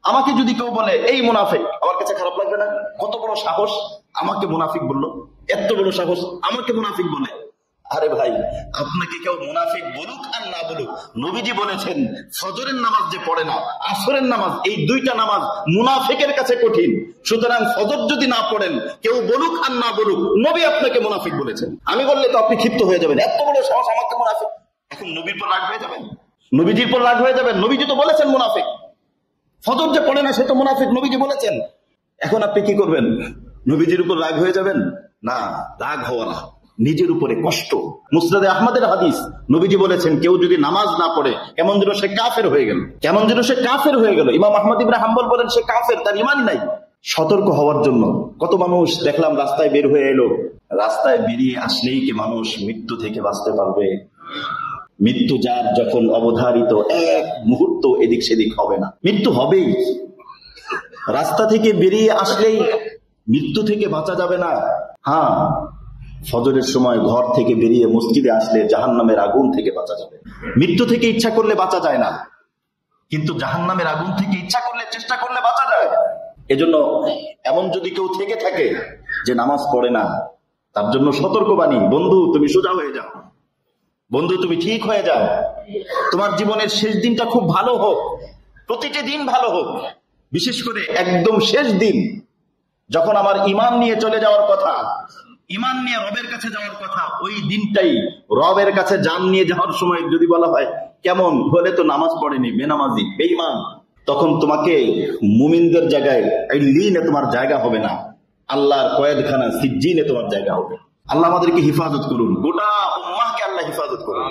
আমাকে যদি কেউ বলে এই মুনাফিক, আমার কাছে খারাপ লাগবে না? কত বড় সাহস, আমাকে মুনাফিক বললো, এত বড় সাহস আমাকে মুনাফিক বলে। আরে ভাই, আপনাকে কেউ মুনাফিক বলুক আর না বলুক, নবীজি বলেছেন ফজরের নামাজ যে পড়ে না, আসরের নামাজ, এই দুইটা নামাজ মুনাফিকের কাছে কঠিন। সুতরাং ফজর যদি না পড়েন, কেউ বলুক আর না বলুক, নবী আপনাকে মুনাফিক বলেছেন। আমি বললে তো আপনি ক্ষিপ্ত হয়ে যাবেন, এত বড় সাহস আমাকে মুনাফিক। এখন নবীর পর রাগ হয়ে যাবেন, নবীজির পর রাগ হয়ে যাবেন। নবীজি তো বলেছেন মুনাফিক, ফজর যে পড়ে না সে তো মুনাফিক, নবীজি বলেছেন। এখন আপনি কি করবেন? নবীজির উপর রাগ হয়ে যাবেন? না, রাগ হওয়া না, নিজের উপরে কষ্ট। মুসনাদে আহমদের হাদিস, নবীজি বলেছেন কেউ যদি নামাজ না পড়ে কেমন যেন সে কাফের হয়ে গেল, কেমন যেন সে কাফের হয়ে গেল। ইমাম আহমদ ইবনে হাম্বল বলেন সে কাফের, তার ঈমান নাই। সতর্ক হওয়ার জন্য কত মানুষ দেখলাম রাস্তায় বের হয়ে এলো। রাস্তায় বেরিয়ে আসলেই কি মানুষ মৃত্যু থেকে বাঁচতে পারবে? মৃত্যু যার যখন অবধারিত, এক মুহূর্ত এদিক সেদিক হবে না, মৃত্যু হবেই। রাস্তা থেকে বেরিয়ে আসলেই মৃত্যু থেকে বাঁচা যাবে না। হ্যাঁ, ফজরের সময় ঘর থেকে বেরিয়ে মসজিদে আসলে জাহান্নামের আগুন থেকে বাঁচা যাবে। মৃত্যু থেকে ইচ্ছা করলে বাঁচা যায় না, কিন্তু জাহান্নামের আগুন থেকে ইচ্ছা করলে, চেষ্টা করলে বাঁচা যায়। এজন্য এমন যদি কেউ থেকে থাকে যে নামাজ পড়ে না, তার জন্য সতর্কবাণী, বন্ধু তুমি সোজা হয়ে যাও, বন্ধু তুমি ঠিক হয়ে যাও। তোমার জীবনের শেষ দিনটা খুব ভালো হোক, প্রতিটি দিন ভালো হোক, বিশেষ করে একদম শেষ দিন যখন আমার ঈমান নিয়ে চলে যাওয়ার কথা, ঈমান নিয়ে রবের কাছে যাওয়ার কথা, ওই দিনটাই রবের কাছে জান নিয়ে যাওয়ার সময় যদি বলা হয় কেমন হলে তো নামাজ পড়েনি, বেনামাজি, বেঈমান, তখন তোমাকে মুমিনদের জায়গায় ইল্লিনে তোমার জায়গা হবে না, আল্লাহর কয়েদখানা সিজ্জিনে তোমার জায়গা হবে। আল্লাহ আমাদেরকে হিফাজত করুন, গোটা উম্মাহকে আল্লাহ হিফাজত করুন।